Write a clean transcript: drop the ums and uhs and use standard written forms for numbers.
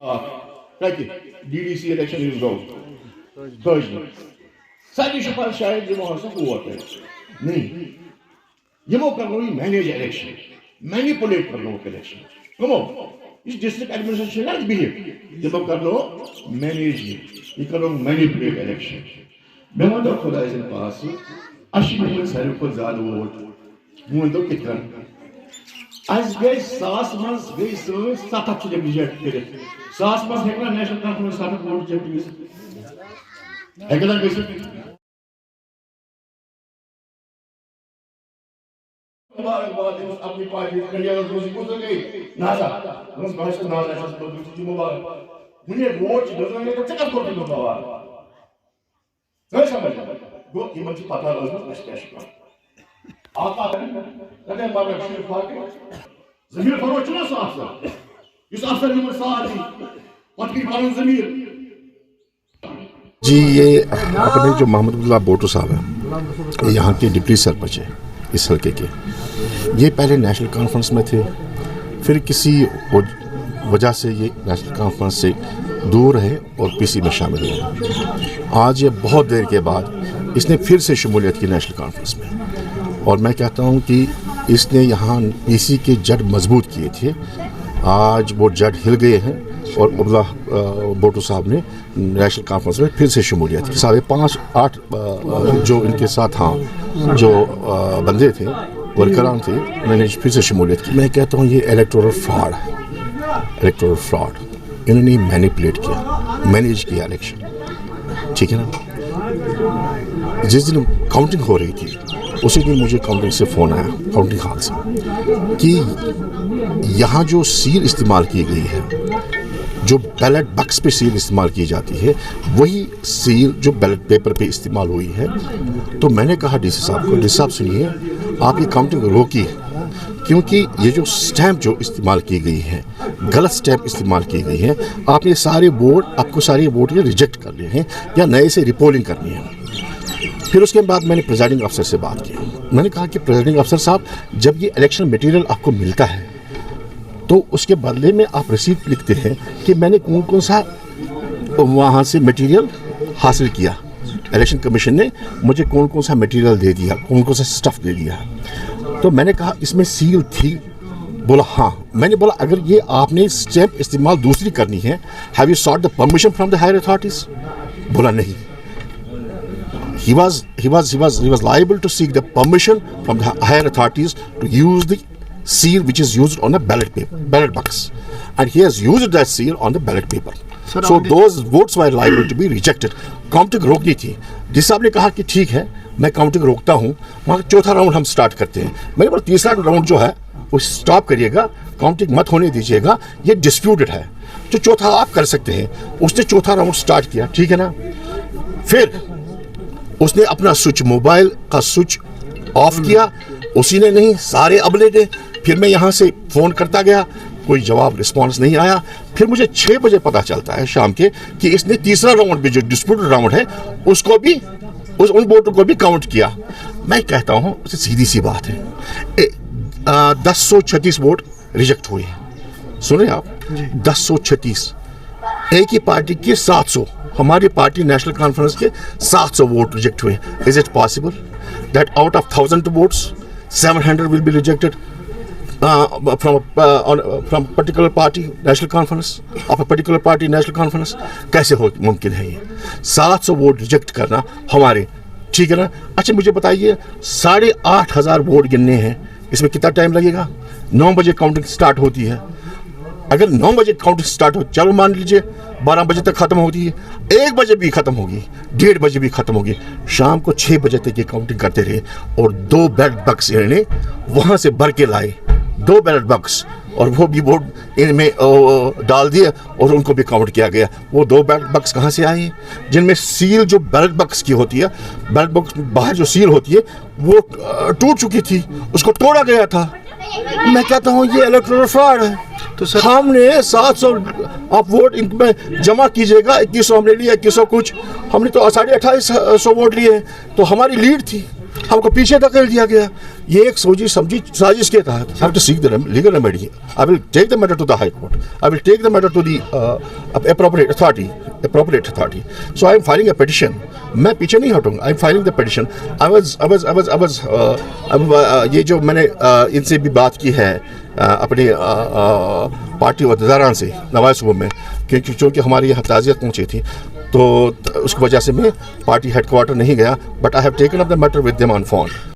DDC election is go. Thursday. Sadi Shapal Shahid Jimo water. Nahi. Jimo karno manage election. Manipulate karno election. Come on. This district administration not behave. Jimo karno manage. You karno manipulate election. Memang dah kau dah izin pass. Asyik memang saya pun zat vote. Mundo kitkan. As guys, SARS mas guys sata chile reject kere. SARS mas hekla national conference sata vote reject kere. Hekla guys. मुबारक अपनी party career रोजी को तो गई नाजा बस भाषा नाजा ऐसा तो दूसरी मुबारक मुझे वोट दोनों को चेक कर दो बाबा नहीं समझ वो कीमत की पता रोज में स्पेश का आता है कदे बाबा शेर फाके जमीर फरो चलो साफ सा इस अफसर नंबर 7 पटकी कानून जमीर जी ये अपने जो मोहम्मदुल्लाह बोटो साहब हैं यहाँ के डिप्टी सरपंच है इस हल्के के ये पहले नेशनल कॉन्फ्रेंस में थे फिर किसी वजह से ये नेशनल कॉन्फ्रेंस से दूर रहे और पीसी में शामिल हुए आज ये बहुत देर के बाद इसने फिर से शमूलियत की नेशनल कॉन्फ्रेंस में और मैं कहता हूँ कि इसने यहाँ पीसी के जड़ मजबूत किए थे आज वो जड़ हिल गए हैं और अब्दुल्लाह बोटो साहब ने नेशनल कॉन्फ्रेंस में फिर से शमूलियत की 5.5-8 जो इनके साथ हाँ जो बंदे थे वर्करान थे उन्होंने फिर से शमूलियत की मैं कहता हूँ ये इलेक्टोरल फ्रॉड इन्होंने मैनिपुलेट किया मैनेज किया इलेक्शन ठीक है ना जिस दिन काउंटिंग हो रही थी उसी दिन मुझे काउंटिंग से फ़ोन आया काउंटिंग हॉल से कि यहाँ जो सील इस्तेमाल की गई है जो बैलेट बक्स पे सील इस्तेमाल की जाती है वही सील जो बैलेट पेपर पे इस्तेमाल हुई है तो मैंने कहा डीसी साहब को डीसी साहब सुनिए आप ये काउंटिंग रोकिए क्योंकि ये जो स्टैंप जो इस्तेमाल की गई है गलत स्टैंप इस्तेमाल की गई है आपने सारे वोट आपको सारे वोट ये रिजेक्ट कर लिए हैं या नए से रिपोलिंग करनी है फिर उसके बाद मैंने प्रिजाइडिंग अफसर से बात की मैंने कहा कि प्रिजाइडिंग अफसर साहब जब ये इलेक्शन मटेरियल आपको मिलता है तो उसके बदले में आप रिसीप्ट लिखते हैं कि मैंने कौन कौन सा वहाँ से मटेरियल हासिल किया इलेक्शन कमीशन ने मुझे कौन कौन सा मटेरियल दे दिया कौन कौन सा स्टफ़ दे दिया तो मैंने कहा इसमें सील थी बोला हाँ मैंने बोला अगर ये आपने स्टैम्प इस्तेमाल दूसरी करनी है have you sought the permission from the higher authorities बोला नहीं he was liable to seek the permission from the higher authorities to use the seal which is used on the ballot box and he has used that seal on the ballot paper so those votes were liable to be rejected counting रोकनी थी जिस साहब ने कहा कि ठीक है मैं काउंटिंग रोकता हूँ वहाँ चौथा राउंड हम स्टार्ट करते हैं मैंने बोला तीसरा राउंड जो है वो स्टॉप करिएगा काउंटिंग मत होने दीजिएगा ये डिस्प्यूटेड है जो चौथा आप कर सकते हैं उसने चौथा राउंड स्टार्ट किया ठीक है ना फिर उसने अपना स्विच मोबाइल का स्विच ऑफ किया उसी ने नहीं सारे अबले ने फिर मैं यहाँ से फ़ोन करता गया कोई जवाब रिस्पांस नहीं आया फिर मुझे 6 बजे पता चलता है शाम के कि इसने तीसरा राउंड भी जो डिस्प्यूटेड राउंड है उसको भी उन वोटों को भी काउंट किया मैं कहता हूँ सीधी सी बात है 1036 वोट रिजेक्ट हुए सुने आप 1036 एक ही पार्टी के 700 हमारी पार्टी नेशनल कॉन्फ्रेंस के 700 वोट रिजेक्ट हुए is it possible that out of 1000 votes 700 will be rejected from particular party national conference of a particular party national conference कैसे हो मुमकिन है ये 700 वोट रिजेक्ट करना हमारे ठीक है ना अच्छा मुझे बताइए 8,500 वोट गिनने हैं इसमें कितना टाइम लगेगा 9 बजे काउंटिंग स्टार्ट होती है अगर 9 बजे काउंटिंग स्टार्ट हो चलो मान लीजिए 12 बजे तक ख़त्म होती है 1 बजे भी ख़त्म होगी 1:30 बजे भी ख़त्म होगी शाम को 6 बजे तक ये काउंटिंग करते रहे और 2 बैलेट बक्स इन्होंने वहाँ से भर के लाए 2 बैलेट बक्स और वो भी वोट इनमें डाल दिए और उनको भी काउंट किया गया वो 2 बैलेट बक्स कहाँ से आए जिनमें सील जो बैलेट बक्स की होती है बैलेट बक्स बाहर जो सील होती है वो टूट चुकी थी उसको तोड़ा गया था मैं कहता हूँ ये इलेक्टोरल फ्रॉड है तो सर हमने 700 आप वोट इनमें जमा कीजिएगा 2100 हमने लिया 2100 कुछ हमने तो 2850 वोट लिए तो हमारी लीड थी हमको पीछे धकेल दिया गया. ये एक सोची समझी साजिश के तहत. I have to seek the legal remedy. I will take the matter to the High Court. I will take the matter to the appropriate authority. So I am filing a petition. मैं पीछे नहीं हटूंगा. I am filing the petition. I was ये जो मैंने इनसे भी बात की है अपने पार्टी वफादारान से नवाज सुबह में, क्योंकि चूँकि हमारी यहाँ ताज़ियत पहुँची थी, तो उसकी वजह से मैं पार्टी हेड क्वार्टर नहीं गया. But I have taken up the matter with them on phone.